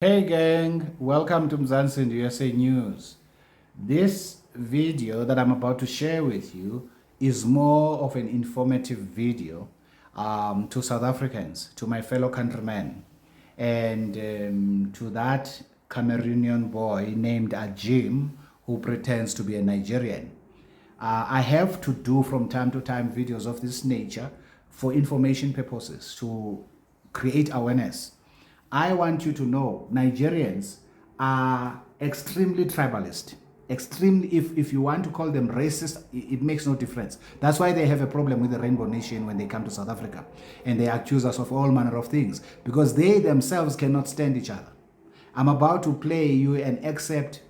Hey gang, welcome to Mzansi USA News. This video that I'm about to share with you is more of an informative video to South Africans, to my fellow countrymen, and to that Cameroonian boy named Ajim who pretends to be a Nigerian. I have to do from time to time videos of this nature for information purposes to create awareness. I want you to know Nigerians are extremely tribalist. Extremely, if you want to call them racist, it makes no difference. That's why they have a problem with the Rainbow Nation when they come to South Africa. And they accuse us of all manner of things because they themselves cannot stand each other. I'm about to play you an excerpt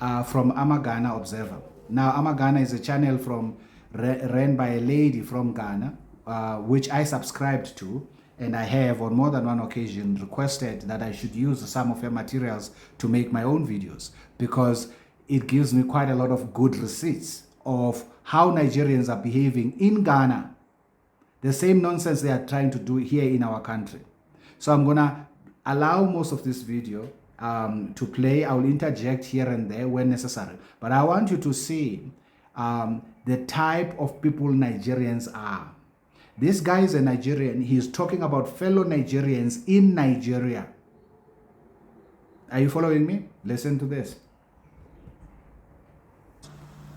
from Amagana Observer. Now, Amagana is a channel ran by a lady from Ghana, which I subscribed to, and I have on more than one occasion requested that I should use some of her materials to make my own videos because it gives me quite a lot of good receipts of how Nigerians are behaving in Ghana. The same nonsense they are trying to do here in our country. So I'm gonna allow most of this video to play. I will interject here and there when necessary. But I want you to see the type of people Nigerians are. This guy is a Nigerian. He's talking about fellow Nigerians in Nigeria. Are you following me? Listen to this.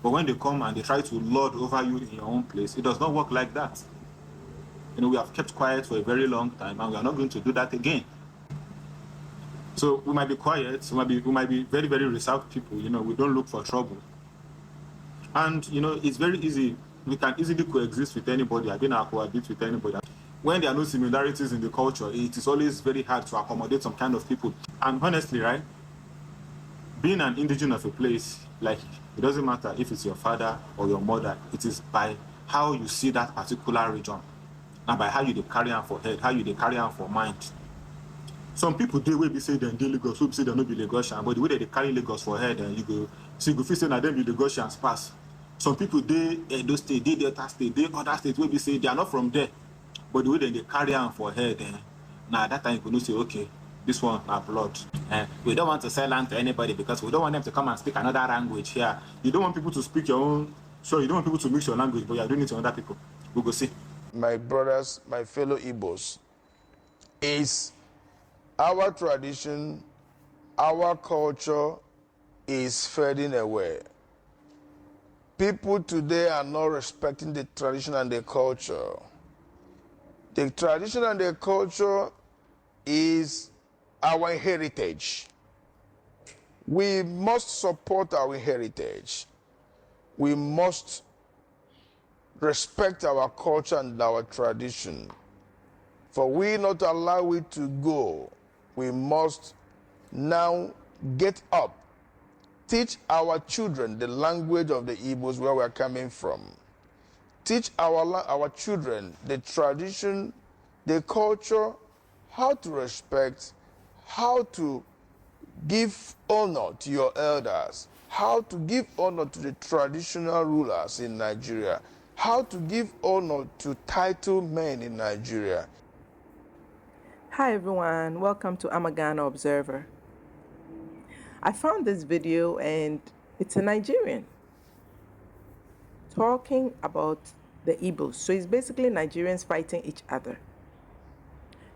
But when they come and they try to lord over you in your own place, it does not work like that. We have kept quiet for a very long time, and we are not going to do that again. So we might be quiet, we might be very, very reserved people. We don't look for trouble. And, it's very easy. We can easily coexist with anybody. I've been cohabit with anybody. When there are no similarities in the culture, it is always very hard to accommodate some kind of people. And honestly, right, being an indigenous of a place, like, it doesn't matter if it's your father or your mother, it is by how you see that particular region, and by how you dey carry am for head, how you dey carry am for mind. Some people dey wey be say dem dey Lagos, wey be say dem no be Lagosian, but the way they carry Lagos for head, and you go feel say na dem be Lagosians pass. Some people dey Edo State, dey Delta State, dey other states wey be say they are not from there, but the way they carry am for head, na that time you go know say, okay, this one na blood. We don't want to sell land to anybody because we don't want them to come and speak another language here. You don't want people to speak your own, you don't want people to mix your language, but you are doing it to other people. We go see. My brothers, my fellow Igbos, is our tradition, our culture is fading away. People today are not respecting the tradition and the culture. The tradition and the culture is our heritage. We must support our heritage. We must respect our culture and our tradition. For we not allow it to go, we must now get up, teach our children the language of the Igbos where we are coming from. Teach our children the tradition, the culture, how to respect, how to give honor to your elders, how to give honor to the traditional rulers in Nigeria, how to give honor to title men in Nigeria. Hi everyone, welcome to Amagana Observer. I found this video and it's a Nigerian talking about the Igbos. So it's basically Nigerians fighting each other.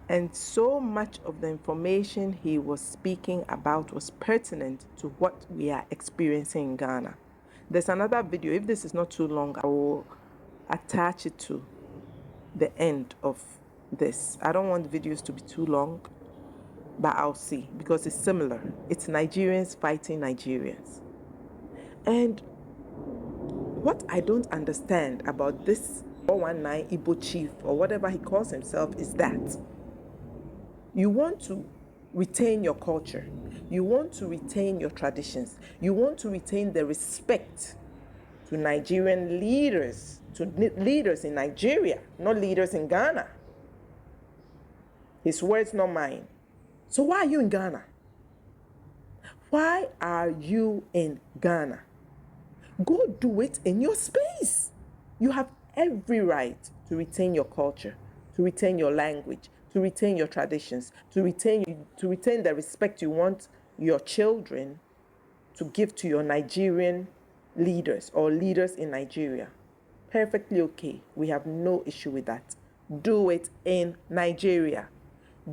And so much of the information he was speaking about was pertinent to what we are experiencing in Ghana. There's another video. If this is not too long, I will attach it to the end of this. I don't want the videos to be too long, but I'll see because it's similar. It's Nigerians fighting Nigerians. And what I don't understand about this 419 Igbo chief or whatever he calls himself is that you want to retain your culture. You want to retain your traditions. You want to retain the respect to Nigerian leaders, to leaders in Nigeria, not leaders in Ghana. His words, not mine. So why are you in Ghana? Why are you in Ghana? Go do it in your space. You have every right to retain your culture, to retain your language, to retain your traditions, to retain the respect you want your children to give to your Nigerian leaders or leaders in Nigeria. Perfectly okay. We have no issue with that. Do it in Nigeria.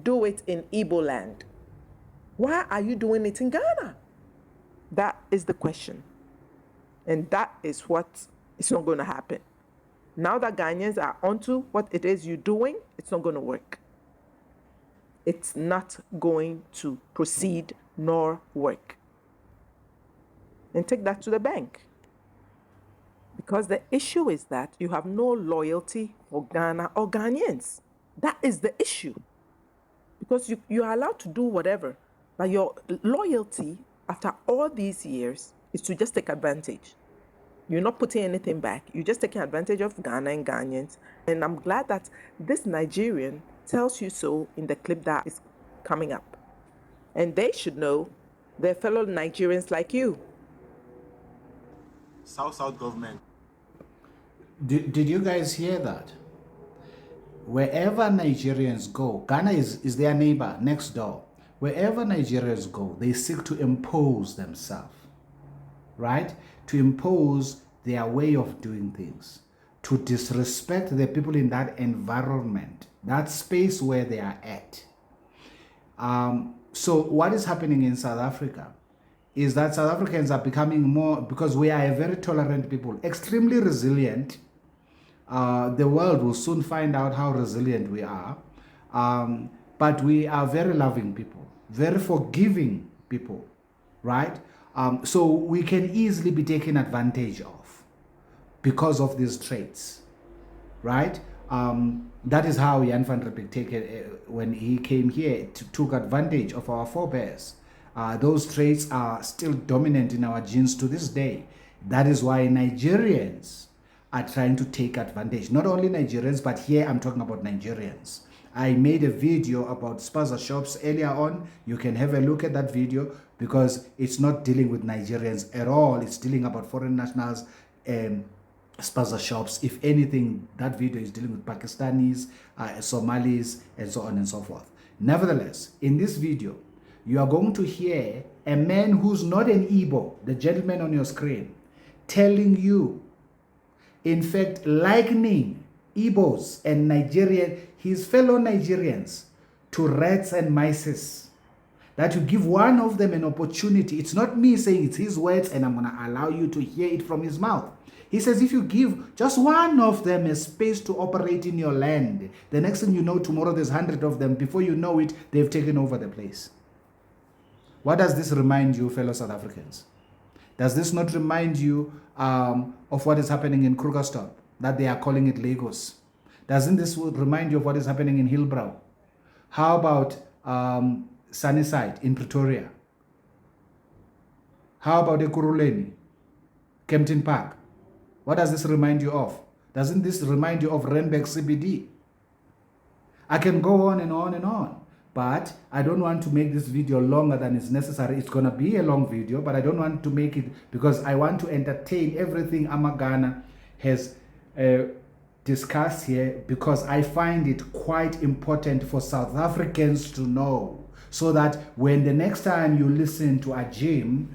Do it in Igbo land. Why are you doing it in Ghana? That is the question. And that is what is not going to happen. Now that Ghanaians are onto what it is you're doing, it's not going to work. It's not going to proceed nor work. And take that to the bank. Because the issue is that you have no loyalty for Ghana or Ghanaians. That is the issue. Because you are allowed to do whatever, but your loyalty after all these years is to just take advantage. You're not putting anything back. You're just taking advantage of Ghana and Ghanaians. And I'm glad that this Nigerian tells you so in the clip that is coming up. And they should know they're fellow Nigerians like you. South government. Did you guys hear that? Wherever Nigerians go, Ghana is their neighbor next door. Wherever Nigerians go, they seek to impose themselves, right? To impose their way of doing things, to disrespect the people in that environment, that space where they are at. So what is happening in South Africa is that South Africans are becoming more, because we are a very tolerant people, extremely resilient. The world will soon find out how resilient we are. But we are very loving people, very forgiving people, right? So we can easily be taken advantage of because of these traits, right? That is how Jan van Riebeeck, when he came here, took advantage of our forebears. Those traits are still dominant in our genes to this day. That is why Nigerians are trying to take advantage. Not only Nigerians, but here I'm talking about Nigerians. I made a video about spaza shops earlier on. You can have a look at that video because it's not dealing with Nigerians at all. It's dealing about foreign nationals and spaza shops. If anything, that video is dealing with Pakistanis, Somalis, and so on and so forth. Nevertheless, in this video, you are going to hear a man who's not an Igbo, the gentleman on your screen, telling you, in fact, likening Igbos and Nigerian, his fellow Nigerians, to rats and mice. That you give one of them an opportunity. It's not me saying, it's his words, and I'm going to allow you to hear it from his mouth. He says, if you give just one of them a space to operate in your land, the next thing you know, tomorrow there's 100 of them. Before you know it, they've taken over the place. What does this remind you, fellow South Africans? Does this not remind you of what is happening in Krugersdorp, that they are calling it Lagos? Doesn't this remind you of what is happening in Hillbrow? How about Sunnyside in Pretoria? How about Ekurhuleni, Kempton Park? What does this remind you of? Doesn't this remind you of Randburg CBD? I can go on and on and on. But I don't want to make this video longer than is necessary. It's going to be a long video, but I don't want to make it because I want to entertain everything Amagana has discussed here, because I find it quite important for South Africans to know, so that when the next time you listen to Ajim,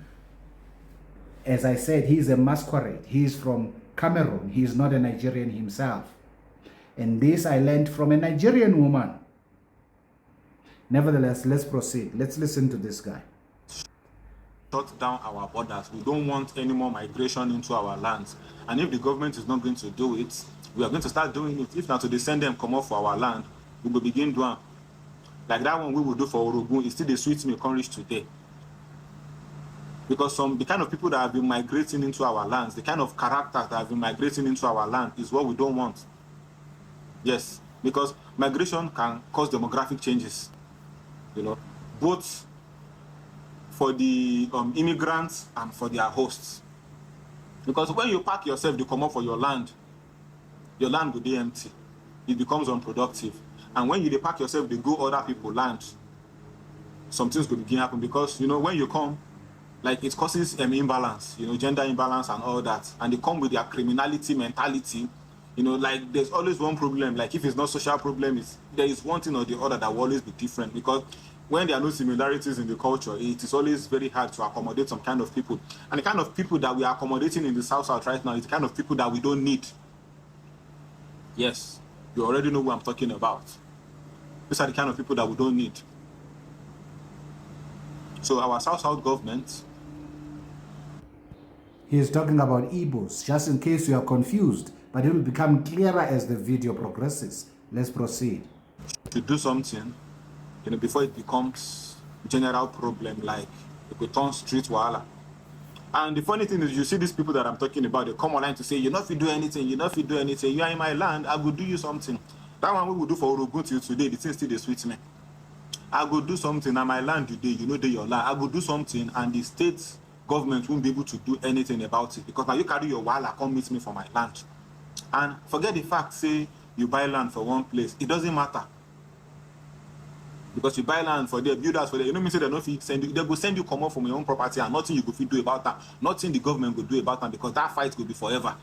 as I said, he's a masquerade. He's from Cameroon. He's not a Nigerian himself. And this I learned from a Nigerian woman. Nevertheless, let's proceed. Let's listen to this guy. Shut down our borders. We don't want any more migration into our lands. And if the government is not going to do it, we are going to start doing it. If not, to send them come off for our land, we will begin doing. Like that one we will do for Orogun, it's still the sweet me reach today. Because the kind of people that have been migrating into our lands, the kind of characters that have been migrating into our land is what we don't want. Yes, because migration can cause demographic changes. You know, both for the immigrants and for their hosts. Because when you pack yourself to come up for your land will be empty. It becomes unproductive. And when you pack yourself to go other people's land, some things will begin to happen. Because, you know, when you come, like it causes imbalance, you know, gender imbalance and all that. And they come with their criminality mentality. You know, like there's always one problem. Like if it's not social problem, there is one thing or the other that will always be different, because when there are no similarities in the culture, it is always very hard to accommodate some kind of people. And the kind of people that we are accommodating in the South right now is the kind of people that we don't need. Yes, you already know who I'm talking about. These are the kind of people that we don't need. So our South government. He is talking about Igbos, just in case you are confused, but it will become clearer as the video progresses. Let's proceed. To do something, you know, before it becomes a general problem, like it could turn street wahala. And the funny thing is, you see these people that I'm talking about, they come online to say, you know, if you do anything, you know, if you do anything, you are in my land, I will do you something. That one we will do for Orogun till today, the thing still they sweet me. I go do something on my land today, you know, they your land. I go do something, and the state government won't be able to do anything about it, because now you carry your wahala, come meet me for my land. And forget the fact, say you buy land for one place, it doesn't matter. Because you buy land for there, builders for there, you know me say they don't send you, they go send you come off from your own property, and nothing you go fit do about that. Nothing the government will do about that, because that fight will be forever.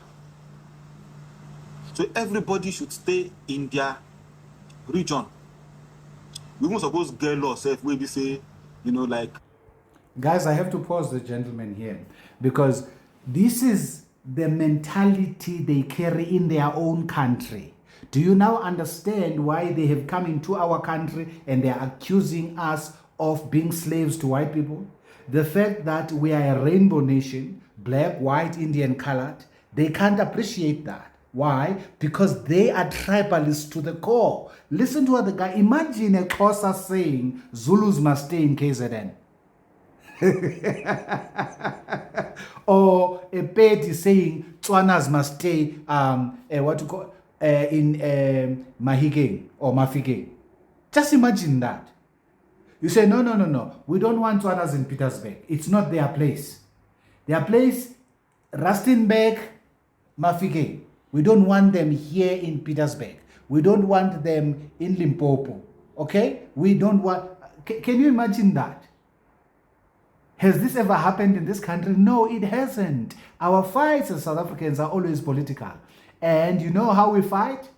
So everybody should stay in their region. We won't suppose get law self where we say, you know, like. Guys, I have to pause the gentleman here, because this is the mentality they carry in their own country. Do you now understand why they have come into our country and they are accusing us of being slaves to white people? The fact that we are a rainbow nation, black, white, Indian, colored, they can't appreciate that. Why? Because they are tribalists to the core. Listen to what the guy, imagine a Xhosa saying, Zulus must stay in KZN. Or a Pedi saying, Tswanas must stay in Mahigeng or Mafigeng. Just imagine that. You say, no. We don't want Tswanas in Petersburg. It's not their place. Their place, Rustenburg, Mafigeng. We don't want them here in Petersburg. We don't want them in Limpopo. Okay? We don't want... Can you imagine that? Has this ever happened in this country? No, it hasn't. Our fights as South Africans are always political. And you know how we fight?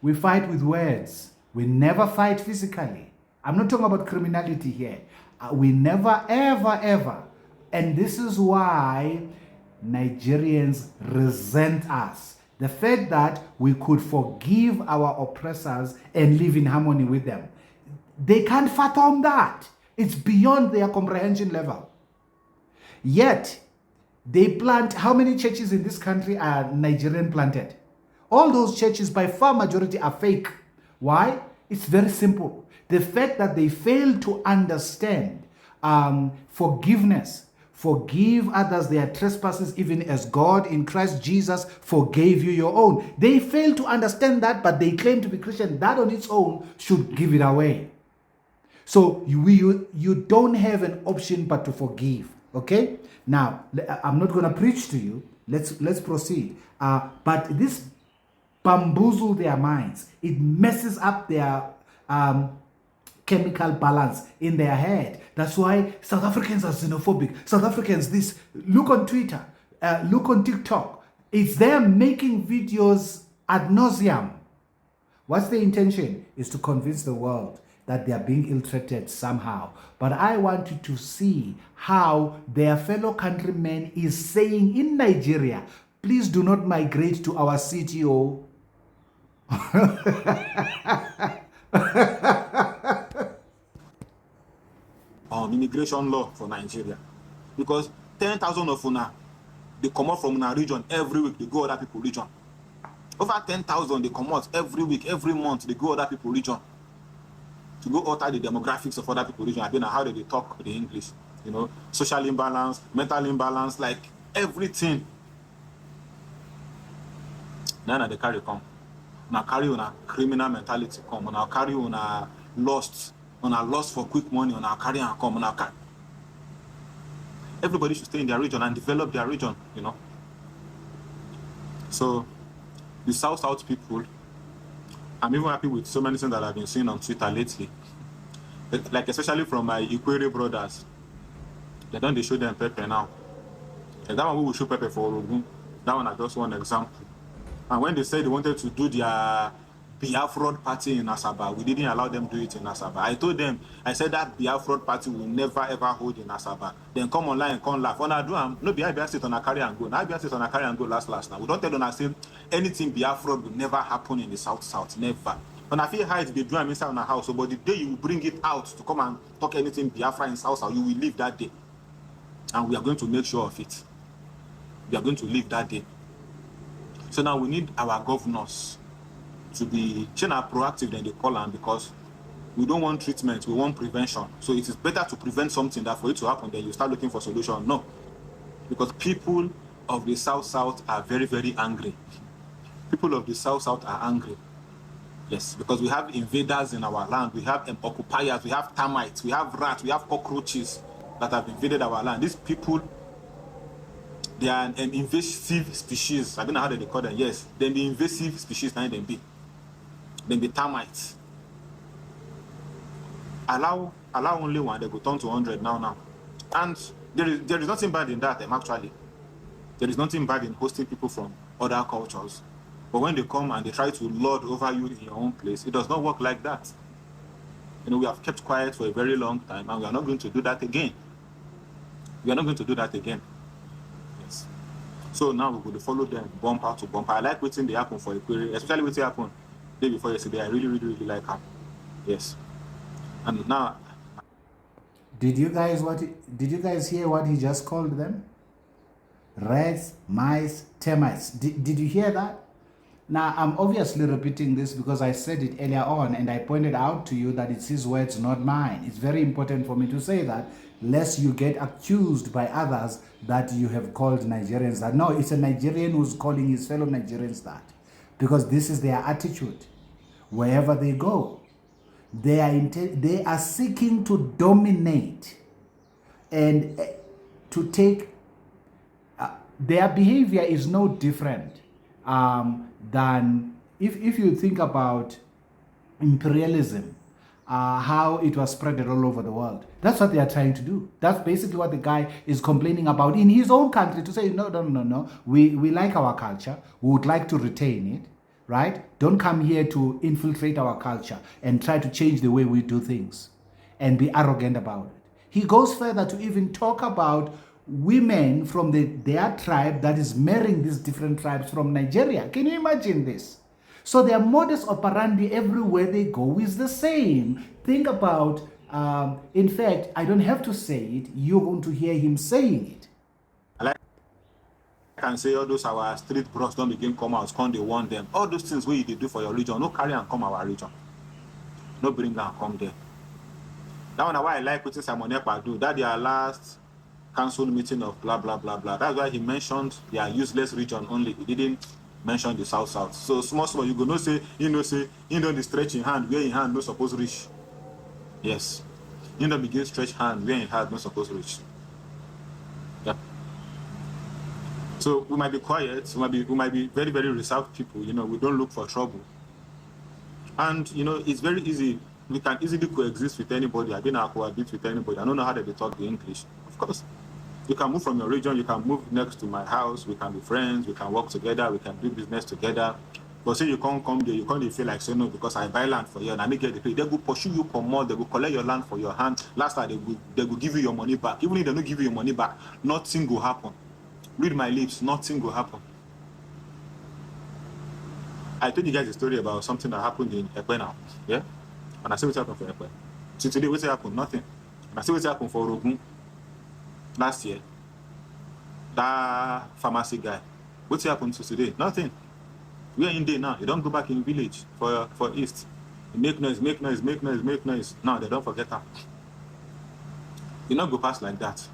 We fight with words. We never fight physically. I'm not talking about criminality here. We never, ever. And this is why Nigerians resent us. The fact that we could forgive our oppressors and live in harmony with them. They can't fathom that. It's beyond their comprehension level. Yet, they plant, how many churches in this country are Nigerian planted? All those churches, by far majority, are fake. Why? It's very simple. The fact that they fail to understand forgiveness. Forgive others their trespasses, even as God in Christ Jesus forgave you your own. They fail to understand that, but they claim to be Christian. That on its own should give it away. So you don't have an option but to forgive. Okay? Now, I'm not going to preach to you. Let's proceed. But this bamboozles their minds. It messes up their chemical balance in their head. That's why South Africans are xenophobic. South Africans, this, look on Twitter, look on TikTok. It's them making videos ad nauseum. What's the intention? Is to convince the world that they are being ill-treated somehow. But I want you to see how their fellow countrymen is saying in Nigeria, please do not migrate to our CTO. Immigration law for Nigeria, because 10,000 of una they come out from our region every week, they go other people region. Over 10,000 they come out every week, every month they go other people region to go alter the demographics of other people region. I don't know how they talk the English, you know, social imbalance, mental imbalance, like everything. Now they carry come. Now carry on a criminal mentality come. Now carry on a lust for quick money. Now carry and come. Now carry. Everybody should stay in their region and develop their region, you know. So the South people, I'm even happy with so many things that I've been seeing on Twitter lately. Like especially from my Ikwere brothers. They show them pepper now. And that one we will show pepper for Orogun. That one is just one example. And when they said they wanted to do their Biafra party in Asaba, we didn't allow them to do it in Asaba. I told them, I said that Biafra party will never ever hold in Asaba. Then come online and come laugh. When I do, no Biafra sit on a carry and go. Now Biafra sit on a carry and go last. Now we don't tell them I say anything Biafra will never happen in the south. Never. When I feel hide, they do them inside on a house. So, but the day you will bring it out to come and talk anything Biafra in south, you will leave that day. And we are going to make sure of it. We are going to leave that day. So now we need our governors to be proactive than they call them, because we don't want treatment, we want prevention. So it is better to prevent something that for it to happen, then you start looking for solution. No. Because people of the South are very, very angry. People of the South are angry. Yes, because we have invaders in our land, we have occupiers, we have termites, we have rats, we have cockroaches that have invaded our land. These people, they are an invasive species. I don't know how they call them. Yes, then the invasive species, now then be termites. Allow only one, they go turn to 100 now. And there is nothing bad in that, actually. There is nothing bad in hosting people from other cultures. But when they come and they try to lord over you in your own place, it does not work like that. We have kept quiet for a very long time, and we are not going to do that again. We are not going to do that again. Yes. So now we're going to follow them bumper to bumper. I like waiting they happen for a query, especially what happened the day before yesterday. I really, really, really like her. Yes. And now, Did you guys hear what he just called them? Rats, mice, termites. Did you hear that? Now, I'm obviously repeating this because I said it earlier on, and I pointed out to you that it's his words, not mine. It's very important for me to say that, lest you get accused by others that you have called Nigerians that. No, it's a Nigerian who's calling his fellow Nigerians that, because this is their attitude. Wherever they go, they are seeking to dominate and to take. Their behavior is no different than if you think about imperialism, how it was spread all over the world. That's what they are trying to do. That's basically what the guy is complaining about in his own country, to say, no. We like our culture. We would like to retain it, right? Don't come here to infiltrate our culture and try to change the way we do things and be arrogant about it. He goes further to even talk about women from their tribe that is marrying these different tribes from Nigeria. Can you imagine this? So their modus operandi everywhere they go is the same. Think about, in fact, I don't have to say it. You're going to hear him saying it. I can say all those our street bros don't begin come out, come they want them. All those things where you do for your region, no carry and come our region. No bring them and come there. That one why I like what Simon Ekpa do. That their last council meeting of blah blah blah blah. That's why he mentioned their useless region only. He didn't mention the south. So small you go no say the stretch in hand where in hand no supposed to reach. Yes, don't begin stretch hand where in hand no supposed to reach. Yeah. So we might be quiet. We might be very, very reserved people. We don't look for trouble. And it's very easy. We can easily coexist with anybody. I've been cohabit with anybody. I don't know how they talk the English. Of course. You can move from your region, you can move next to my house, we can be friends, we can work together, we can do business together. But say you can't come there, you can't feel like say no because I buy land for you and I make it. They will pursue you for more, they will collect your land for your hand. Last time they will give you your money back. Even if they don't give you your money back, nothing will happen. Read my lips, nothing will happen. I told you guys a story about something that happened in Ekpe now. Yeah? And I see what happened for Ekpe. So today, what happened? Nothing. And I see what happened for Orogun. Last year, that pharmacy guy, what's happened to today? Nothing. We are in there now. You don't go back in village for East. You make noise. Now they don't forget that. You not go past like that.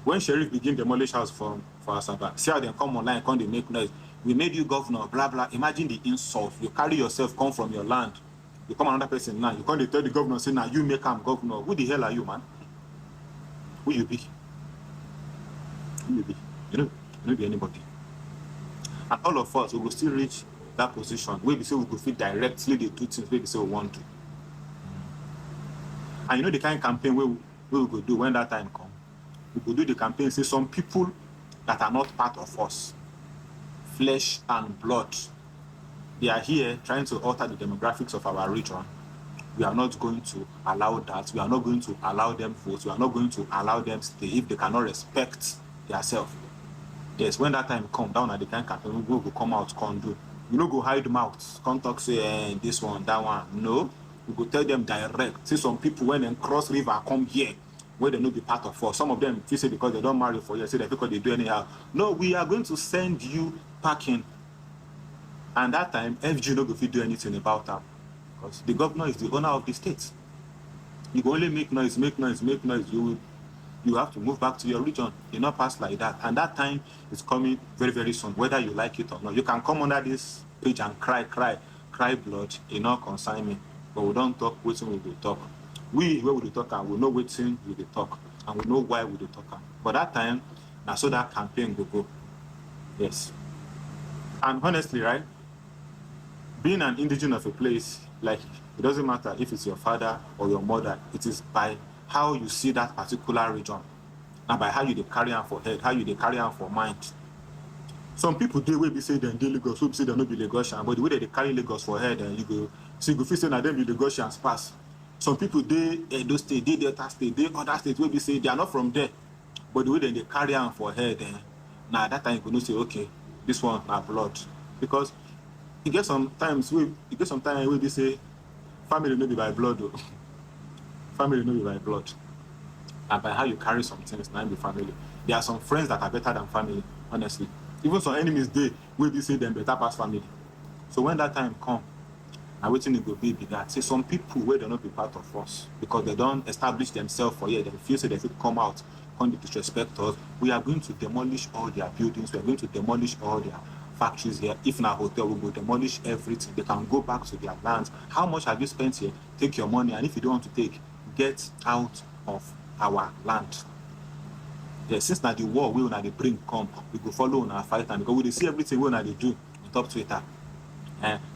When Sheriff begin demolish house for Asaba, see how they come online, come they make noise. We made you governor, blah blah. Imagine the insult. You carry yourself, come from your land. You come another person now. You come they tell the governor, say now you make him governor. Who the hell are you, man? Who you be? You don't be anybody. And all of us, we will still reach that position where we say we could fit directly the two things where we say we want to. And the kind of campaign where we could do when that time comes. We could do the campaign, say some people that are not part of us, flesh and blood, They are here trying to alter the demographics of our region. We are not going to allow that. We are not going to allow them vote. We are not going to allow them stay if they cannot respect themselves. Yes, when that time come down at the kind campaign, we will come out, can do. You know, go hide mouth, can't talk, say this one, that one. No, we go tell them direct. See, some people when they cross river come here, where they no be part of us. Some of them, if you say because they don't marry for years, say that because they do anyhow. No, we are going to send you packing. And that time, FG no go fit do anything about that. Because the governor is the owner of the state. You can only make noise, make noise, make noise. You have to move back to your region. You not pass like that. And that time is coming very, very soon, whether you like it or not. You can come under this page and cry blood. It not concern me. But we don't talk waiting we will talk. We where we will talk and we know waiting we will talk. And we know why we will talk. But that time, now so that campaign will go. Yes. And honestly, right? Being an indigenous of a place, like it doesn't matter if it's your father or your mother, it is by how you see that particular region and by how you carry on for head, how you carry on for mind. Some people do will be say they Lagos, who say they not be Lagosian, but the way they carry Lagos for head, and you go feel say that them be Lagosians pass. Some people they Edo State, they Delta State, they other states will be say they are not from there, but the way they carry on for head, now that time you can say okay, this one are blood, because you get sometimes we be say family no be by blood though. Family no be by blood. And by how you carry some things, now be family. There are some friends that are better than family, honestly. Even some enemies they will be say them better pass family. So when that time come, and waiting it will be that. Say some people where they not be part of us because they don't establish themselves for here, they feel say they should come out, come to disrespect us. We are going to demolish all their buildings, we are going to demolish all their factories here. If in a hotel, we will demolish everything. They can go back to their lands. How much have you spent here? Take your money, and if you don't want to take, get out of our land. Yeah, since now the war we when they bring come, we go follow on our fight, and because we see everything we they do on top Twitter.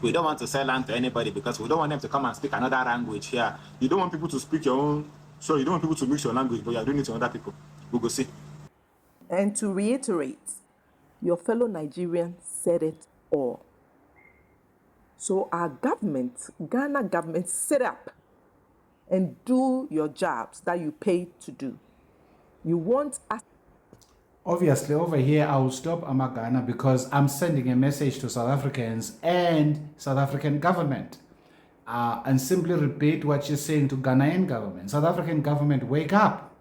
We don't want to sell land to anybody because we don't want them to come and speak another language here. You don't want people to speak your own, so you don't want people to mix your language, but you're doing it to other people. We go see. And to reiterate, your fellow Nigerian said it all. So our government, Ghana government, sit up and do your jobs that you paid to do. You want us. Obviously, over here, I will stop Amagana because I'm sending a message to South Africans and South African government and simply repeat what you're saying to Ghanaian government. South African government, wake up.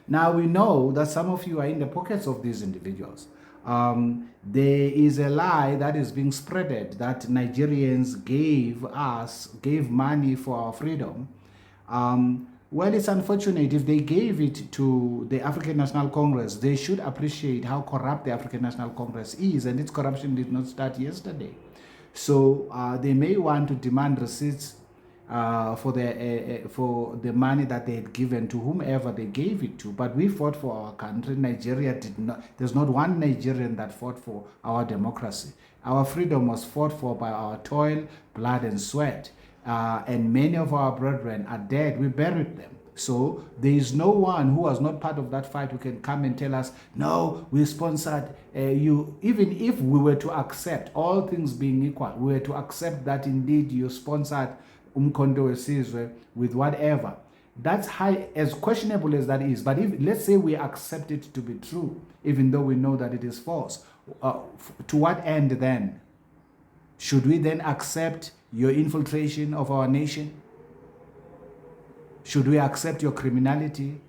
Now, we know that some of you are in the pockets of these individuals. There is a lie that is being spreaded that Nigerians gave money for our freedom. Well, it's unfortunate. If they gave it to the African National Congress, they should appreciate how corrupt the African National Congress is, and its corruption did not start yesterday. So they may want to demand receipts for the money that they had given to whomever they gave it to. But we fought for our country. Nigeria did not. There's not one Nigerian that fought for our democracy. Our freedom was fought for by our toil, blood, and sweat. And many of our brethren are dead. We buried them. So there is no one who was not part of that fight who can come and tell us, no, we sponsored you. Even if we were to accept, all things being equal, we were to accept that indeed you sponsored Umkhonto Wesizwe with whatever. That's high, as questionable as that is. But if let's say we accept it to be true, even though we know that it is false, to what end then? Should we then accept your infiltration of our nation? Should we accept your criminality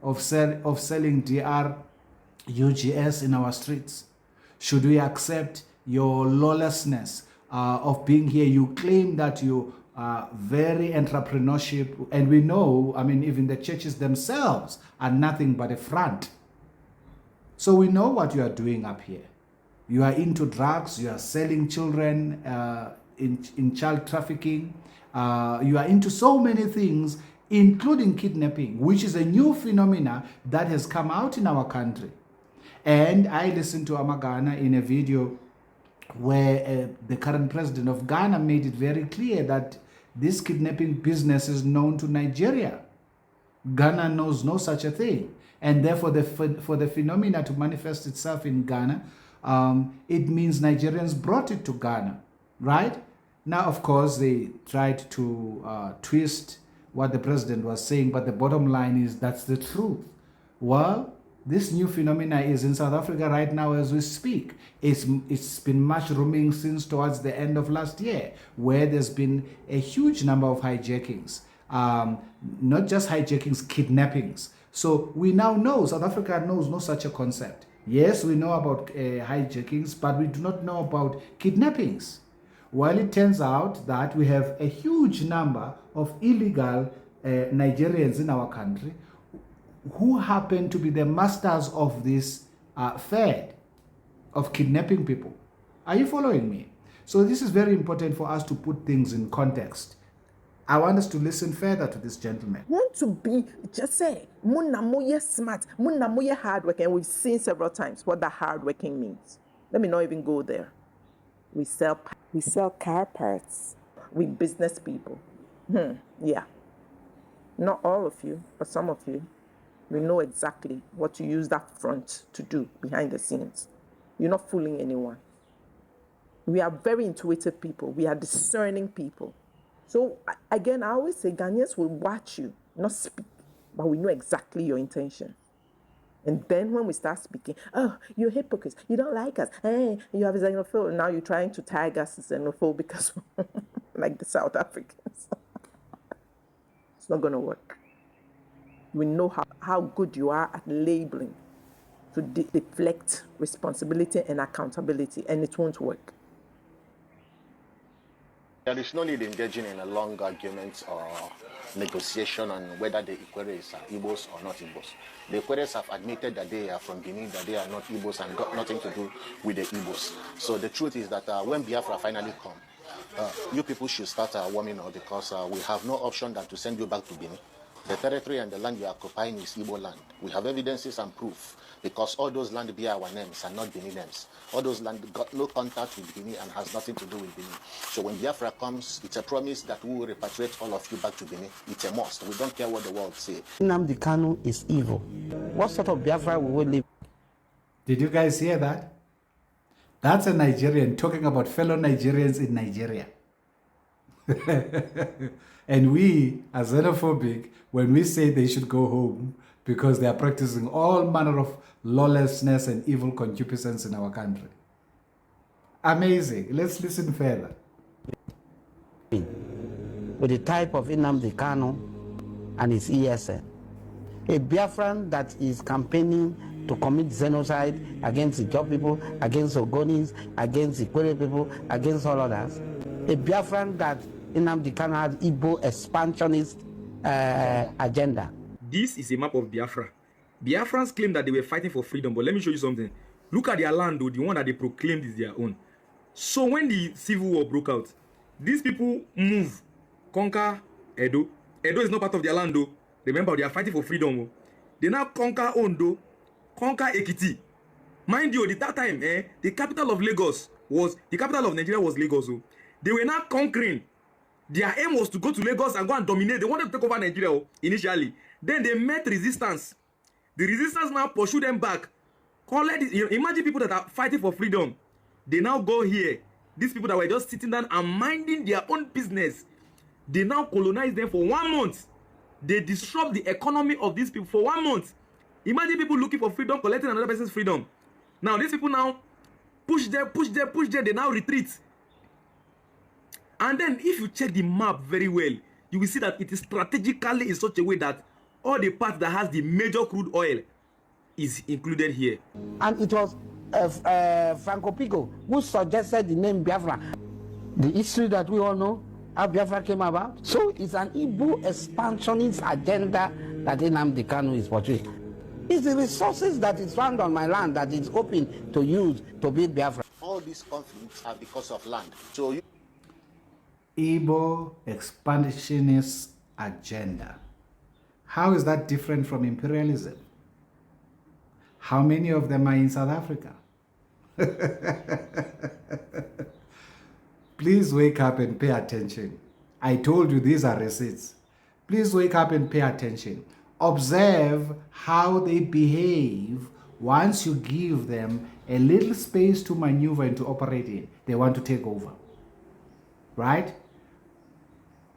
of selling DR UGS in our streets? Should we accept your lawlessness of being here? You claim that you are very entrepreneurship, and we know, I mean, even the churches themselves are nothing but a front. So we know what you are doing up here. You are into drugs, you are selling children in child trafficking, you are into so many things, including kidnapping, which is a new phenomena that has come out in our country. And I listened to Amagana in a video where the current president of Ghana made it very clear that this kidnapping business is known to Nigeria. Ghana knows no such a thing. And therefore, for the phenomena to manifest itself in Ghana, it means Nigerians brought it to Ghana, right? Now, of course, they tried to twist what the president was saying, but the bottom line is that's the truth. Well, this new phenomena is in South Africa right now as we speak. It's been mushrooming since towards the end of last year, where there's been a huge number of hijackings. Not just hijackings, kidnappings. So we now know, South Africa knows no such a concept. Yes, we know about hijackings, but we do not know about kidnappings. Well, it turns out that we have a huge number of illegal Nigerians in our country who happen to be the masters of this fad of kidnapping people. Are you following me? So this is very important for us to put things in context. I want us to listen further to this gentleman. Want to be, just say, Munamoye smart, Munamoye hardworking. We've seen several times what that hardworking means. Let me not even go there. We sell car parts. We business people. Yeah. Not all of you, but some of you. We know exactly what to use that front to do behind the scenes. You're not fooling anyone. We are very intuitive people. We are discerning people. So again, I always say Ghanaians will watch you, not speak, but we know exactly your intention. And then when we start speaking, oh, you're hypocrites. You don't like us. Hey, you have a xenophobia. Now you're trying to tag us as xenophobe because like the South Africans. It's not going to work. We know how good you are at labeling to deflect responsibility and accountability, and it won't work. There is no need engaging in a long argument or negotiation on whether the Ikwere are Igbos or not Igbos. The Ikweres have admitted that they are from Benin, that they are not Igbos and got nothing to do with the Igbos. So the truth is that when Biafra finally come, you people should start warming up because we have no option than to send you back to Benin. The territory and the land you are occupying is Igbo land. We have evidences and proof because all those land bear our names and not Benin names. All those land got no contact with Benin and has nothing to do with Benin. So when Biafra comes, it's a promise that we will repatriate all of you back to Benin. It's a must. We don't care what the world say. Nnamdi Kanu is evil. What sort of Biafra will we live? Did you guys hear that? That's a Nigerian talking about fellow Nigerians in Nigeria. And we are xenophobic when we say they should go home because they are practicing all manner of lawlessness and evil concupiscence in our country. Amazing. Let's listen further. With the type of Nnamdi Kanu and his ESN. A Biafran that is campaigning to commit genocide against the Ijaw people, against Ogonis, against the Ikwere people, against all others. A Biafran that Nnamdi Kanu had Igbo expansionist agenda. This is a map of Biafra. Biafrans claim that they were fighting for freedom, but let me show you something. Look at their land, though, the one that they proclaimed is their own. So when the civil war broke out, these people move, conquer Edo. Edo is not part of their land, though. Remember, they are fighting for freedom. They now conquer Ondo, conquer Ekiti. Mind you, at that time, the capital of Nigeria was Lagos. They were now conquering. Their aim was to go to Lagos and go and dominate. They wanted to take over Nigeria initially. Then they met resistance. The resistance now pursued them back. Imagine people that are fighting for freedom. They now go here. These people that were just sitting down and minding their own business. They now colonize them for 1 month. They disrupt the economy of these people for 1 month. Imagine people looking for freedom, collecting another person's freedom. Now these people now push them. They now retreat. And then if you check the map very well, you will see that it is strategically in such a way that all the parts that has the major crude oil is included here. And it was Franco Pico who suggested the name Biafra. The history that we all know, how Biafra came about. So it's an Igbo expansionist agenda that Nnamdi Kanu is portraying. It's the resources that is found on my land that is open to use to build Biafra. All these conflicts are because of land. So you Igbo expansionist agenda. How is that different from imperialism? How many of them are in South Africa? Please wake up and pay attention. I told you these are receipts. Please wake up and pay attention. Observe how they behave once you give them a little space to maneuver and to operate in. They want to take over. right?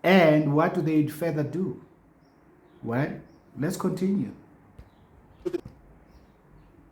And what do they further do? Well, let's continue.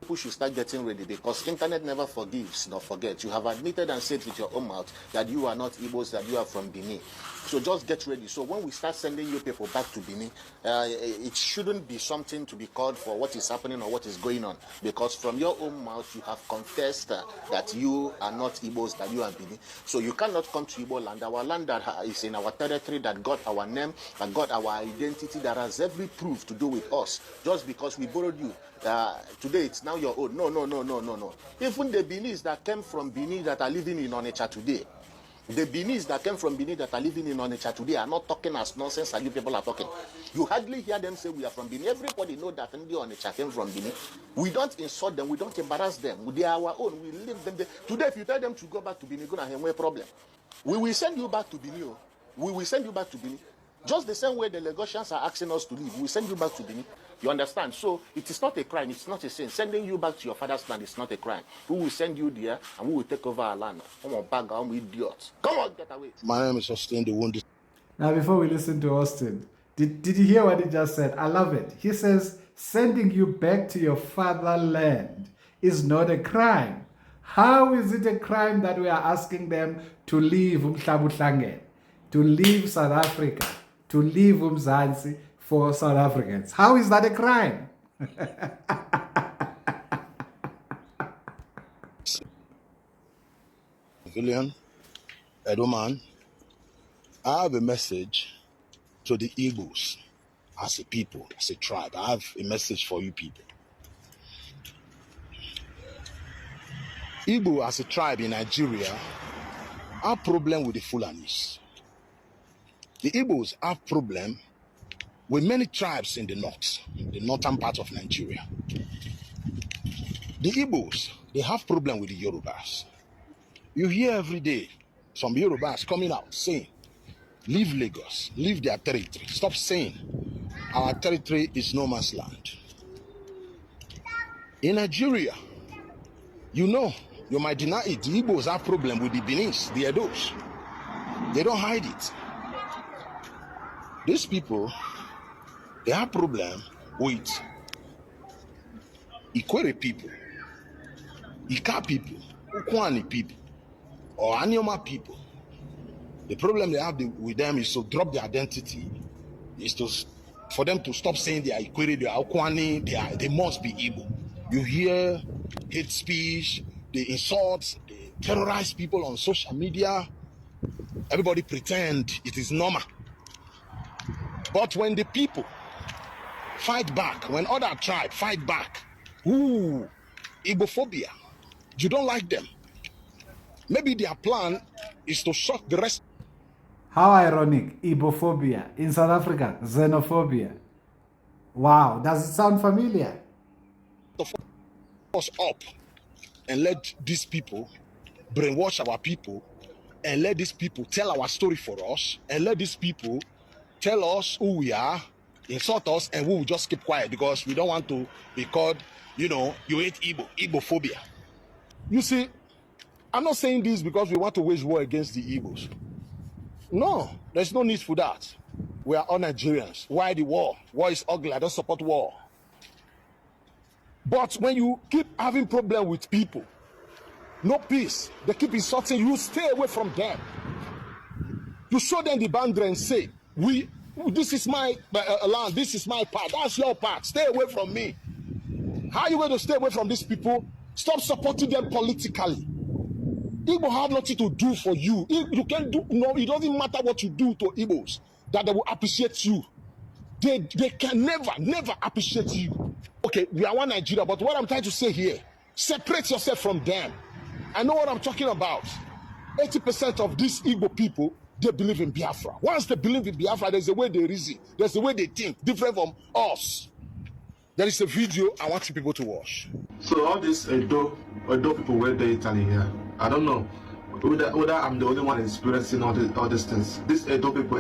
People should start getting ready, because internet never forgives nor forgets. You have admitted and said with your own mouth that you are not Igbos, that you are from Benin. So just get ready. So when we start sending you people back to Benin, it shouldn't be something to be called for what is happening or what is going on, because from your own mouth you have confessed that you are not Igbos, that you are Benin. So you cannot come to Igbo land, our land that is in our territory, that got our name, that got our identity, that has every proof to do with us, just because we borrowed you. Today it's now your own. No. Even the Benis that came from Benin that are living in Onitsha today, the Benis that came from Benin that are living in Onitsha today are not talking as nonsense as you people are talking. You hardly hear them say we are from Benin. Everybody know that Ndi Onitsha came from Benin. We don't insult them. We don't embarrass them. They are our own. We leave them there. Today, if you tell them to go back to Benin, you're going to have a problem. We will send you back to Benin. We will send you back to Benin. Just the same way the Lagosians are asking us to leave, we send you back to Benin. You understand? So it is not a crime. It's not a sin. Sending you back to your father's land is not a crime. We will send you there and we will take over our land. Come on, bag on, idiots. Come on, get away. My name is Austin, the wounded. Now, before we listen to Austin, did you hear what he just said? I love it. He says, sending you back to your fatherland is not a crime. How is it a crime that we are asking them to leave Umhlabutlange, to leave South Africa, to leave Umzansi for South Africans? How is that a crime? Civilian, Edoman, I have a message to the Igbos as a people, as a tribe. I have a message for you people. Igbo as a tribe in Nigeria have problem with the Fulanis. The Igbos have problem with many tribes in the north, the northern part of Nigeria. The Igbos, they have problem with the Yorubas. You hear every day some Yorubas coming out saying, leave Lagos, leave their territory. Stop saying our territory is no man's land. In Nigeria, you know, you might deny it, the Igbos have problem with the Benis, the Edos. They don't hide it. These people, they have problem with Ikwere people, Ika people, Ukwani people, or Anyoma people. The problem they have with them is to drop their identity, is for them to stop saying they are Ikwere, they are Ukwani, they must be Igbo. You hear hate speech, they insult, they terrorize people on social media. Everybody pretend it is normal. But when the people fight back, when other tribes fight back, ooh, Igbophobia, you don't like them. Maybe their plan is to shock the rest. How ironic. Igbophobia. In South Africa, xenophobia. Wow, does it sound familiar? Of us up and let these people brainwash our people, and let these people tell our story for us, and let these people tell us who we are, insult us, and we will just keep quiet because we don't want to be called, you know, you hate Igbo, Igbophobia. You see, I'm not saying this because we want to wage war against the Igbos. No, there's no need for that. We are all Nigerians. Why the war? War is ugly. I don't support war. But when you keep having problem with people, no peace, they keep insulting you, stay away from them. You show them the boundary and say, this is my land, this is my part, that's your part, stay away from me. How are you going to stay away from these people? Stop supporting them politically. Igbo have nothing to do for you. You can't do, no, it doesn't matter what you do to Igbos, that they will appreciate you. They can never appreciate you. Okay, we are one Nigeria, but what I'm trying to say here, separate yourself from them. I know what I'm talking about. 80% of these Igbo people, they believe in Biafra. Once they believe in Biafra, there's a way they reason, there's a way they think, different from us. There is a video I want you people to watch. So all these Edo people were there in Italy here. I don't know whether I'm the only one experiencing all these things. These Edo people,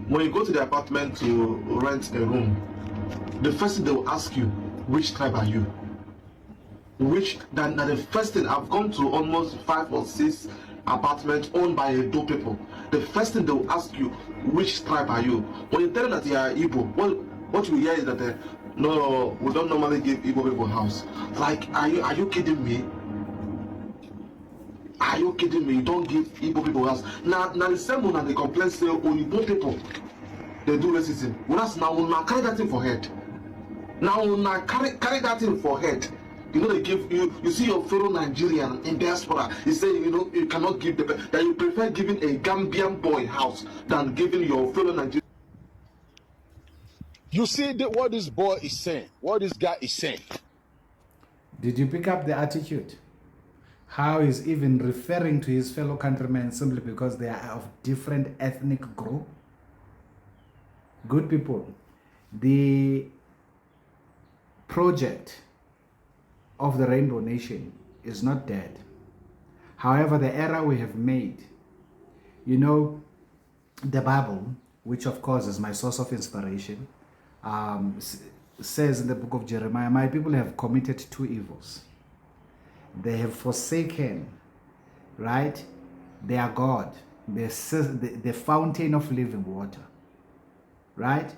when you go to the apartment to rent a room, the first thing they will ask you, which tribe are you? Now the first thing, I've gone to almost 5 or 6 apartment owned by Edo people, the first thing they will ask you, which tribe are you? When you tell them that you are Igbo, what you hear is that no, we don't normally give Igbo people house. Like, are you kidding me? Are you kidding me? You don't give Igbo people house. Now the same one that they complain say, oh, Igbo people, they do racism. Whereas now carry that thing for head. Now carry that thing for head. You know, they give you see your fellow Nigerian in diaspora. You say, you know, you cannot give that you prefer giving a Gambian boy house than giving your fellow Nigerian. You see what this boy is saying, what this guy is saying. Did you pick up the attitude? How he's even referring to his fellow countrymen simply because they are of different ethnic group? Good people, the project of the Rainbow Nation is not dead. However, the error we have made, you know, the Bible, which of course is my source of inspiration, says in the book of Jeremiah, my people have committed two evils. They have forsaken, right, their God, the fountain of living water, right?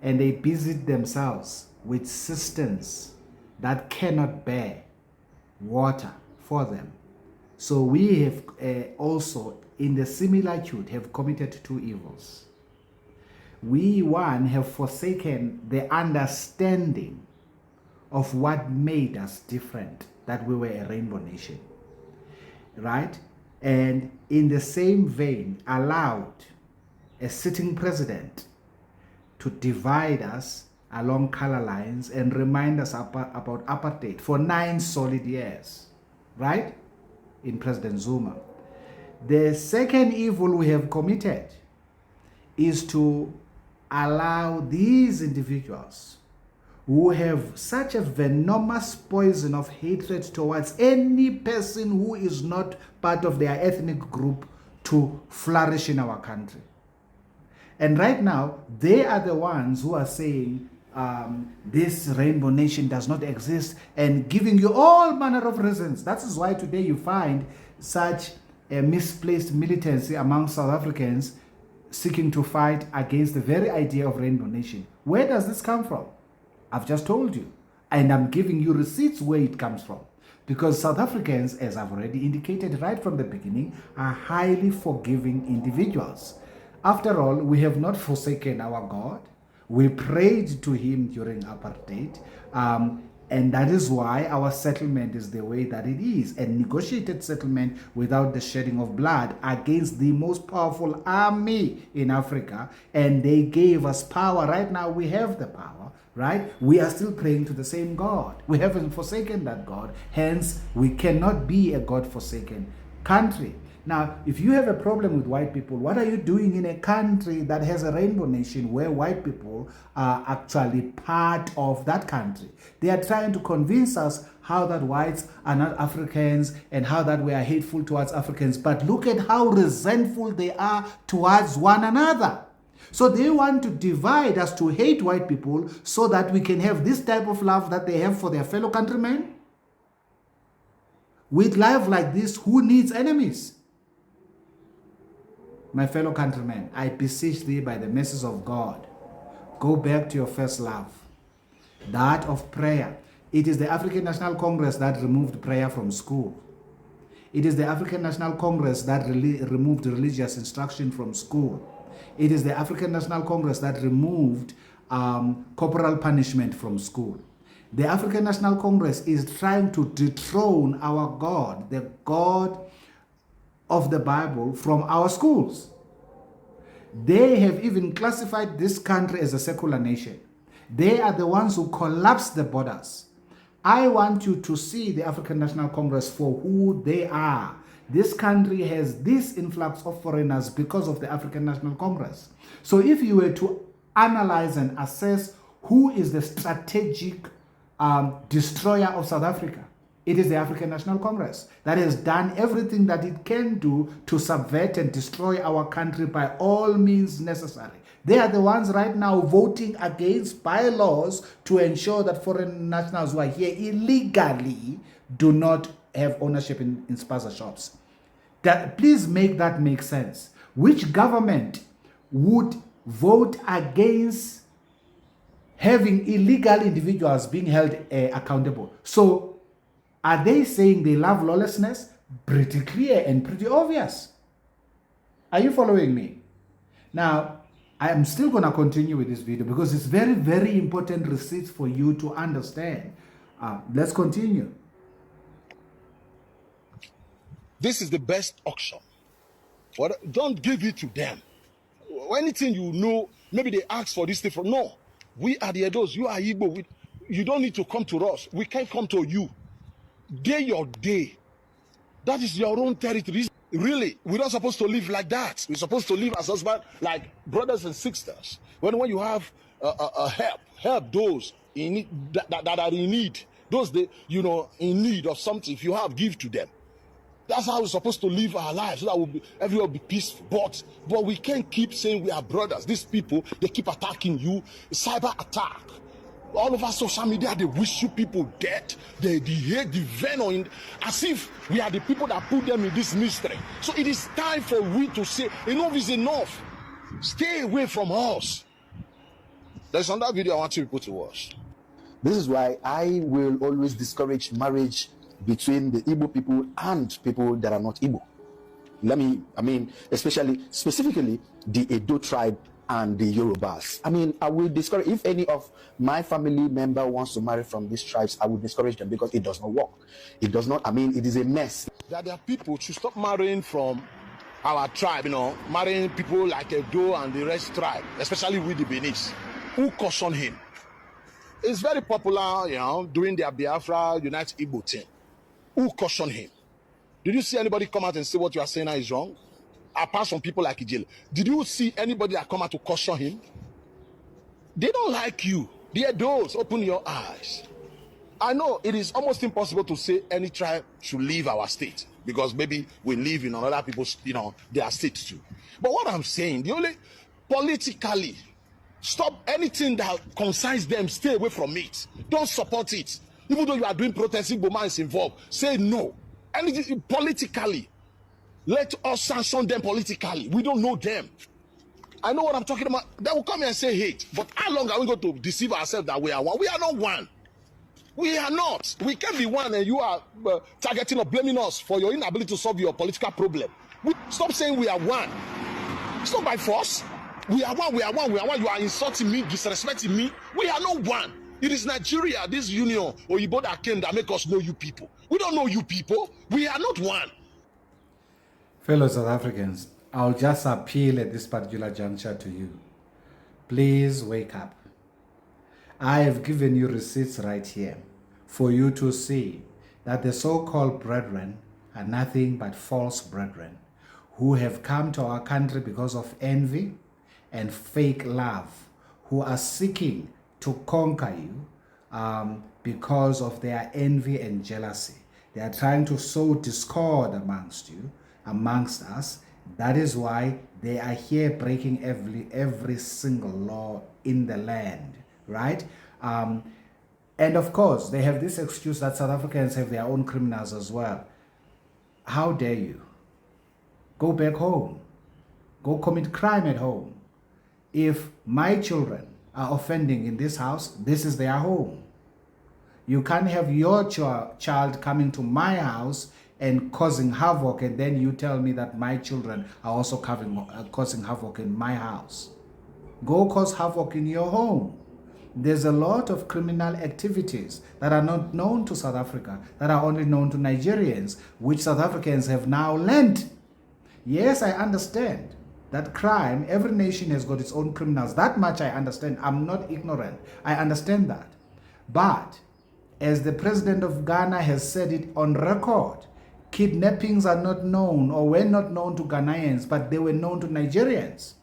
And they busied themselves with cisterns that cannot bear water for them. So we have also, in the similitude, have committed two evils. We, one, have forsaken the understanding of what made us different, that we were a rainbow nation, right? And in the same vein, allowed a sitting president to divide us along color lines and remind us about apartheid for 9 solid years, right? In President Zuma. The second evil we have committed is to allow these individuals who have such a venomous poison of hatred towards any person who is not part of their ethnic group to flourish in our country. And right now, they are the ones who are saying, this rainbow nation does not exist, and giving you all manner of reasons. That is why today you find such a misplaced militancy among South Africans seeking to fight against the very idea of rainbow nation. Where does this come from? I've just told you, and I'm giving you receipts where it comes from. Because South Africans, as I've already indicated right from the beginning, are highly forgiving individuals. After all, we have not forsaken our God. We prayed to him during apartheid, and that is why our settlement is the way that it is, a negotiated settlement without the shedding of blood against the most powerful army in Africa, and they gave us power. Right now we have the power, right? We are still praying to the same God. We haven't forsaken that God, hence we cannot be a God-forsaken country. Now, if you have a problem with white people, what are you doing in a country that has a rainbow nation where white people are actually part of that country? They are trying to convince us how that whites are not Africans and how that we are hateful towards Africans. But look at how resentful they are towards one another. So they want to divide us to hate white people so that we can have this type of love that they have for their fellow countrymen. With life like this, who needs enemies? My fellow countrymen, I beseech thee by the mercies of God, go back to your first love, that of prayer. It is the African National Congress that removed prayer from school. It is the African National Congress that removed religious instruction from school. It is the African National Congress that removed corporal punishment from school. The African National Congress is trying to dethrone our God, the God of the Bible, from our schools. They have even classified this country as a secular nation. They are the ones who collapsed the borders. I want you to see the African National Congress for who they are. This country has this influx of foreigners because of the African National Congress. So if you were to analyze and assess who is the strategic destroyer of South Africa, it is the African National Congress that has done everything that it can do to subvert and destroy our country by all means necessary. They are the ones right now voting against bylaws to ensure that foreign nationals who are here illegally do not have ownership in spaza shops. Please make that make sense. Which government would vote against having illegal individuals being held accountable? So are they saying they love lawlessness? Pretty clear and pretty obvious. Are you following me? Now, I am still going to continue with this video because it's very, very important receipts for you to understand. Let's continue. This is the best auction. Don't give it to them. Anything you know, maybe they ask for this thing from. No, we are the Edos. You are Igbo. You don't need to come to us. We can't come to you. Day your day. That is your own territory. Really, we're not supposed to live like that. We're supposed to live as husbands, like brothers and sisters. When you have help those in need, that are in need, those in need of something. If you have, give to them. That's how we're supposed to live our lives, so that everyone will be peaceful. But we can't keep saying we are brothers. These people, they keep attacking you. Cyber attack. All over social media, they wish you people dead. They hate the venom, as if we are the people that put them in this mystery. So it is time for we to say, enough is enough. Stay away from us. There's another video I want you people to watch. This is why I will always discourage marriage between the Igbo people and people that are not Igbo. Specifically the Edo tribe and the Yorubas. I will discourage, if any of my family member wants to marry from these tribes, I will discourage them because it does not work. It does not, it is a mess. That there are people to stop marrying from our tribe, marrying people like Edo and the rest tribe, especially with the Benis, who caution him. It's very popular, doing their Biafra Unite Igbo thing. Who caution him? Did you see anybody come out and say what you are saying now is wrong? Apart from people like Ijele, did you see anybody that come out to caution him? They don't like you. They are those. Open your eyes. I know it is almost impossible to say any tribe should leave our state because maybe we live in other people's, their states too. But what I'm saying, the only politically, stop anything that concerns them. Stay away from it. Don't support it. Even though you are doing protesting, Boma is involved. Say no. Anything politically. Let us sanction them politically. We don't know them. I know what I'm talking about. They will come here and say hate. But how long are we going to deceive ourselves that we are one? We are not one. We are not. We can't be one and you are targeting or blaming us for your inability to solve your political problem. Stop saying we are one. It's not by force. We are one, we are one, we are one. You are insulting me, disrespecting me. We are not one. It is Nigeria, this union, or Igbo that came that make us know you people. We don't know you people. We are not one. Fellow South Africans, I'll just appeal at this particular juncture to you. Please wake up. I have given you receipts right here for you to see that the so-called brethren are nothing but false brethren who have come to our country because of envy and fake love, who are seeking to conquer you because of their envy and jealousy. They are trying to sow discord amongst you, amongst us. That is why they are here breaking every single law in the land, right? And of course, they have this excuse that South Africans have their own criminals as well. How dare you? Go back home. Go commit crime at home. If my children are offending in this house, this is their home. You can't have your child coming to my house and causing havoc, and then you tell me that my children are also causing havoc in my house. Go cause havoc in your home. There's a lot of criminal activities that are not known to South Africa, that are only known to Nigerians, which South Africans have now learned. Yes, I understand that crime, every nation has got its own criminals. That much I understand. I'm not ignorant. I understand that. But as the president of Ghana has said it on record, kidnappings are not known or were not known to Ghanaians, but they were known to Nigerians.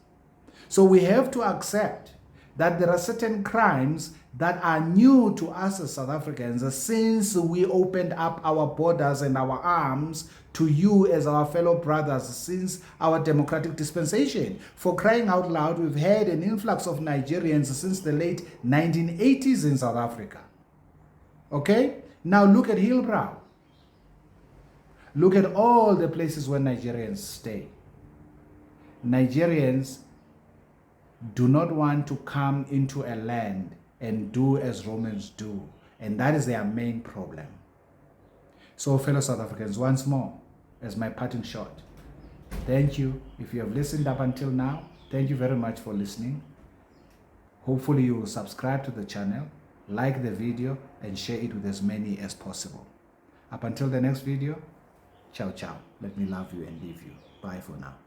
So we have to accept that there are certain crimes that are new to us as South Africans since we opened up our borders and our arms to you as our fellow brothers since our democratic dispensation. For crying out loud, we've had an influx of Nigerians since the late 1980s in South Africa. Okay? Now look at Hillbrow. Look at all the places where Nigerians stay. Nigerians do not want to come into a land and do as Romans do. And that is their main problem. So fellow South Africans, once more, as my parting shot, thank you. If you have listened up until now, thank you very much for listening. Hopefully you will subscribe to the channel, like the video, and share it with as many as possible. Up until the next video, ciao ciao. Let me love you and leave you. Bye for now.